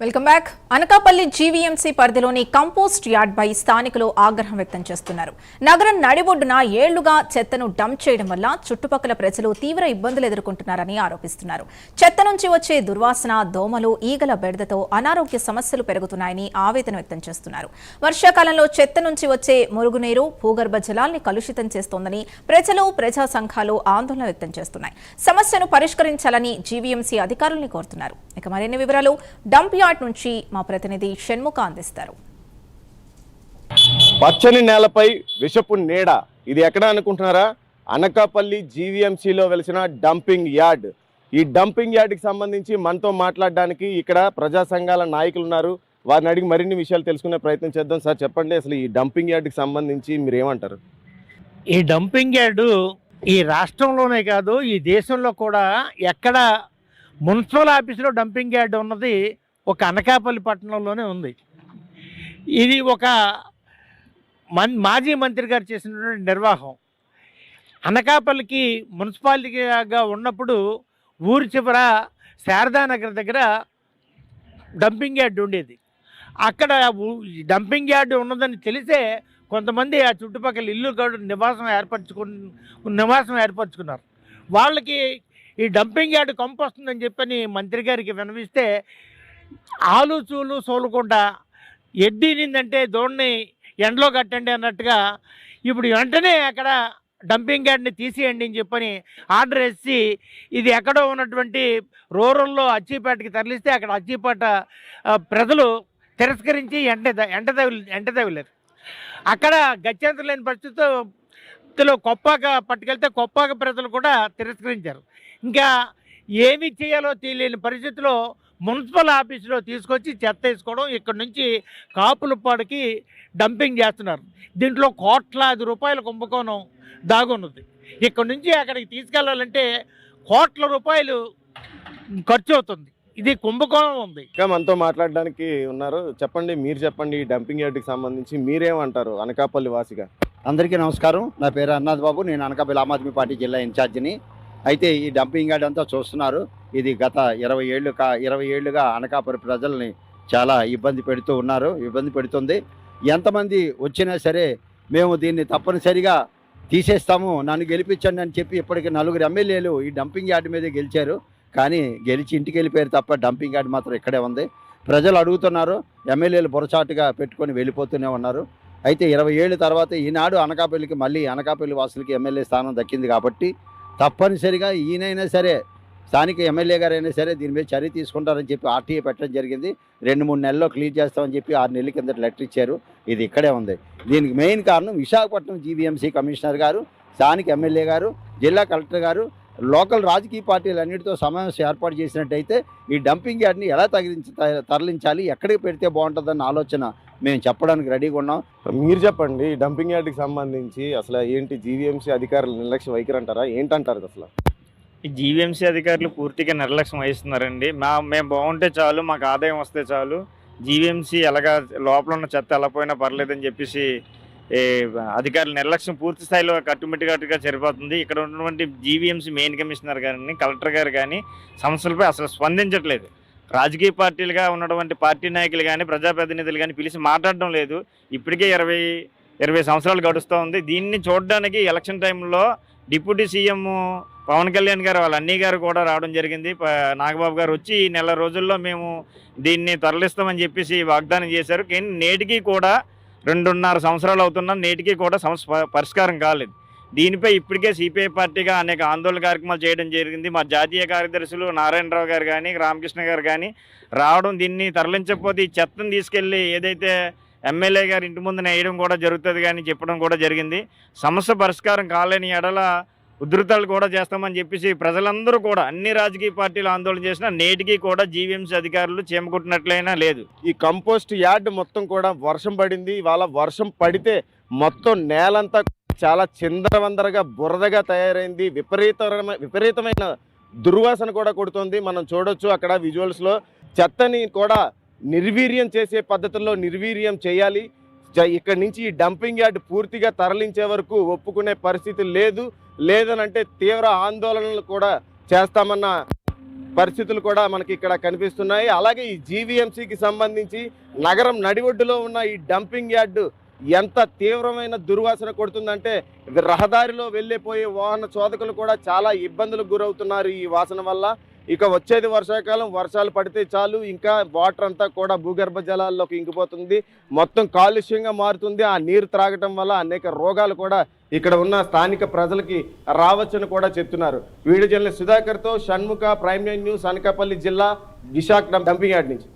Welcome back. Anakapalli GVMC పరిధిలోని compost yard పై స్థానికులు ఆగ్రహం వ్యక్తం చేస్తున్నారు. నగరం నడిబొడ్డున ఏళ్లుగా చెత్తను డంప్ చేయడం వల్ల చుట్టుపక్కల ప్రజలు తీవ్ర ఇబ్బందులు ఎదుర్కొంటున్నారని ఆరోపిస్తున్నారు. చెత్త నుంచి వచ్చే దుర్వాసన, దోమలు, ఈగల బెడదతో అనారోగ్య సమస్యలు పెరుగుతున్నాయని ఆవేదన వ్యక్తం చేస్తున్నారు. వర్షాకాలంలో చెత్త నుంచి వచ్చే మురుగునీరు భూగర్భ జలాల్ని కలుషితం చేస్తోందని ప్రజలు, ప్రజా సంఘాలు ఆందోళన వ్యక్తం చేస్తున్నాయి. సమస్యను పరిష్కరించాలని జీవీఎంసీ అధికారుల్ని కోరుతున్నారు. ఇక మరిన్ని వివరాలు డంప్ యార్డ్ నుంచి మా ప్రతినిధి షణ్ముఖ అందిస్తారు. పచ్చని నేలపై విషపు నీడ, ఇది ఎక్కడ అనుకుంటున్నారా? అనకాపల్లి జీవీఎంసీలో వెలిసిన డంపింగ్ యార్డ్. ఈ డంపింగ్ యార్డ్కి సంబంధించి మనతో మాట్లాడడానికి ఇక్కడ ప్రజా సంఘాల నాయకులు ఉన్నారు. వారిని అడిగి మరిన్ని విషయాలు తెలుసుకునే ప్రయత్నం చేద్దాం. సార్ చెప్పండి, అసలు ఈ డంపింగ్ యార్డ్కి సంబంధించి మీరు ఏమంటారు? ఈ డంపింగ్ యార్డు ఈ రాష్ట్రంలోనే కాదు, ఈ దేశంలో కూడా ఎక్కడ మున్సిపల్ ఆఫీసులో డంపింగ్ యార్డ్ ఉన్నది ఒక అనకాపల్లి పట్టణంలోనే ఉంది. ఇది ఒక మాజీ మంత్రి గారు చేసినటువంటి నిర్వాహం. అనకాపల్లికి మున్సిపాలిటీగా ఉన్నప్పుడు ఊరి చివర శారదానగర్ దగ్గర డంపింగ్ యార్డ్ ఉండేది. అక్కడ డంపింగ్ యార్డ్ ఉన్నదని తెలిసే కొంతమంది ఆ చుట్టుపక్కల ఇల్లు నివాసం ఏర్పరచుకున్నారు. వాళ్ళకి ఈ డంపింగ్ యార్డ్ కంపు వస్తుందని చెప్పని మంత్రి గారికి వినవిస్తే ఆలుచూలు సోలకుండా ఎడ్డినిందంటే దోణ్ణి ఎండలో కట్టండి అన్నట్టుగా ఇప్పుడు వెంటనే అక్కడ డంపింగ్ యార్డ్ని తీసేయండి అని చెప్పని ఆర్డర్ వేసి ఇది ఎక్కడో ఉన్నటువంటి రూరల్లో అచ్చిపేటకి తరలిస్తే అక్కడ అచ్చిపేట ప్రజలు తిరస్కరించి ఎంట తగిలారు. అక్కడ గత్యంతరం లేని పరిస్థితిలో కొప్పాక పట్టుకెళ్తే కొప్పాక ప్రజలు కూడా తిరస్కరించారు. ఇంకా ఏమి చేయాలో తెలియని పరిస్థితిలో మున్సిపల్ ఆఫీసులో తీసుకొచ్చి చెత్త వేసుకోవడం, ఇక్కడ నుంచి కాపులపాడికి డంపింగ్ చేస్తున్నారు. దీంట్లో కోట్లాది రూపాయల కుంభకోణం దాగున్నది. ఇక్కడ నుంచి అక్కడికి తీసుకెళ్లాలంటే కోట్ల రూపాయలు ఖర్చు అవుతుంది. ఇది కుంభకోణం ఉంది. ఇంకా మనతో మాట్లాడడానికి ఉన్నారు. చెప్పండి, మీరు చెప్పండి, ఈ డంపింగ్ యార్డ్కి సంబంధించి మీరేమంటారు ఏమనకాపల్లి వాసిగా? అందరికీ నమస్కారం. నా పేరు అన్నాథ్ బాబు. నేను అనకాపల్లి ఆమ్ ఆద్మీ పార్టీ జిల్లా ఇన్ఛార్జిని. అయితే ఈ డంపింగ్ యార్డ్ అంతా చూస్తున్నారు. ఇది గత 20 ఏళ్ళుగా అనకాపల్లి ప్రజల్ని చాలా ఇబ్బంది పెడుతుంది. ఎంతమంది వచ్చినా సరే మేము దీన్ని తప్పనిసరిగా తీసేస్తాము, నన్ను గెలిపించండి అని చెప్పి ఇప్పటికి 4 ఎమ్మెల్యేలు ఈ డంపింగ్ యార్డ్ మీదే గెలిచారు. కానీ గెలిచి ఇంటికి వెళ్ళిపోయారు తప్ప డంపింగ్ యార్డ్ మాత్రం ఇక్కడే ఉంది. ప్రజలు అడుగుతున్నారు, ఎమ్మెల్యేలు బొరచాటుగా పెట్టుకొని వెళ్ళిపోతూనే ఉన్నారు. అయితే 20 ఏళ్ళ తర్వాత ఈనాడు అనకాపల్లికి మళ్ళీ అనకాపల్లి వాసులకి ఎమ్మెల్యే స్థానం దక్కింది కాబట్టి తప్పనిసరిగా ఈయనైనా సరే, స్థానిక ఎమ్మెల్యే గారైనా సరే దీని మీద చర్య తీసుకుంటారని చెప్పి ఆర్టీఏ పెట్టడం జరిగింది. 2-3 నెలల్లో క్లియర్ చేస్తామని చెప్పి 6 నెలల కింద లెటర్ ఇచ్చారు. ఇది ఇక్కడే ఉంది. దీనికి మెయిన్ కారణం విశాఖపట్నం జీవీఎంసీ కమిషనర్ గారు, స్థానిక ఎమ్మెల్యే గారు, జిల్లా కలెక్టర్ గారు, లోకల్ రాజకీయ పార్టీలన్నిటితో సమావేశం ఏర్పాటు చేసినట్టయితే ఈ డంపింగ్ యార్డ్ని ఎలా తరలించాలి, ఎక్కడికి పెడితే బాగుంటుందన్న ఆలోచన మేము చెప్పడానికి రెడీగా ఉన్నాం. మీరు చెప్పండి, ఈ డంపింగ్ యార్డ్కి సంబంధించి అసలు ఏంటి? జీవీఎంసీ అధికారులు నిర్లక్ష్య వైఖరి అంటారా, ఏంటంటారు అసలు? ఈ జీవీఎంసీ అధికారులు పూర్తిగా నిర్లక్ష్యం వహిస్తున్నారండి. మేము బాగుంటే చాలు, మాకు ఆదాయం వస్తే చాలు, జీవీఎంసీ ఎలాగా లోపల ఉన్న చెత్త ఎలా పోయినా పర్లేదని చెప్పేసి అధికారుల నిర్లక్ష్యం పూర్తి స్థాయిలో కట్టుమిట్టుగా సరిపోతుంది. ఇక్కడ ఉన్నటువంటి జీవీఎంసీ మెయిన్ కమిషనర్ గారిని, కలెక్టర్ గారు కానీ సమస్యలపై అసలు స్పందించట్లేదు. రాజకీయ పార్టీలుగా ఉన్నటువంటి పార్టీ నాయకులు కానీ, ప్రజాప్రతినిధులు కానీ పిలిచి మాట్లాడడం లేదు. ఇప్పటికే 20 సంవత్సరాలు గడుస్తూ ఉంది. దీన్ని చూడడానికి ఎలక్షన్ టైంలో డిప్యూటీ సీఎం పవన్ కళ్యాణ్ గారు, వాళ్ళ అన్నయ్య గారు కూడా రావడం జరిగింది. నాగబాబు గారు వచ్చి ఈ నెల రోజుల్లో మేము దీన్ని తరలిస్తామని చెప్పేసి వాగ్దానం చేశారు. కానీ నేటికి కూడా 2.5 సంవత్సరాలు అవుతున్నా నేటికి కూడా సమస్య పరిష్కారం కాలేదు. దీనిపై ఇప్పటికే సిపిఐ పార్టీగా అనేక ఆందోళన కార్యక్రమాలు చేయడం జరిగింది. మా జాతీయ కార్యదర్శులు నారాయణరావు గారు కానీ, రామకృష్ణ గారు కానీ రావడం, దీన్ని తరలించకపోతే ఈ చెత్తను తీసుకెళ్ళి ఏదైతే ఎమ్మెల్యే గారి ఇంటి ముందున వేయడం కూడా జరుగుతుంది కానీ చెప్పడం కూడా జరిగింది. సమస్య పరిష్కారం కాలేని ఎడల ఉధృతాలు కూడా చేస్తామని చెప్పేసి ప్రజలందరూ కూడా, అన్ని రాజకీయ పార్టీలు ఆందోళన చేసినా నేటికి కూడా జీవీఎంసీ అధికారులు చేమకుట్టినట్లయినా లేదు. ఈ కంపోస్ట్ యార్డ్ మొత్తం కూడా వర్షం పడింది. ఇవాళ వర్షం పడితే మొత్తం నేలంతా చాలా చిందరవందరగా బురదగా తయారైంది. విపరీతమైన దుర్వాసన కూడా కొడుతుంది. మనం చూడొచ్చు అక్కడ విజువల్స్లో. చెత్తని కూడా నిర్వీర్యం చేసే పద్ధతుల్లో నిర్వీర్యం చేయాలి. ఇక్కడి నుంచి ఈ డంపింగ్ యార్డ్ పూర్తిగా తరలించే వరకు ఒప్పుకునే పరిస్థితి లేదనంటే తీవ్ర ఆందోళనలు కూడా చేస్తామన్న పరిస్థితులు కూడా మనకి ఇక్కడ కనిపిస్తున్నాయి. అలాగే ఈ జీవీఎంసీకి సంబంధించి నగరం నడిఒడ్డులో ఉన్న ఈ డంపింగ్ యార్డు ఎంత తీవ్రమైన దుర్వాసన కొడుతుందంటే రహదారిలో వెళ్ళిపోయే వాహన చోదకులు కూడా చాలా ఇబ్బందులకు గురవుతున్నారు ఈ వాసన వల్ల. ఇక వచ్చేది వర్షాకాలం, వర్షాలు పడితే చాలు ఇంకా వాటర్ అంతా కూడా భూగర్భ జలాల్లోకి ఇంకిపోతుంది, మొత్తం కాలుష్యంగా మారుతుంది. ఆ నీరు త్రాగటం వల్ల అనేక రోగాలు కూడా ఇక్కడ ఉన్న స్థానిక ప్రజలకి రావచ్చని కూడా చెప్తున్నారు. వీడియో జర్నలిస్ట్ సుధాకర్తో షణ్ముఖ, ప్రైమ్ న్యూస్, అనకాపల్లి జిల్లా, విశాఖ డంపింగ్ యార్డ్ నుంచి.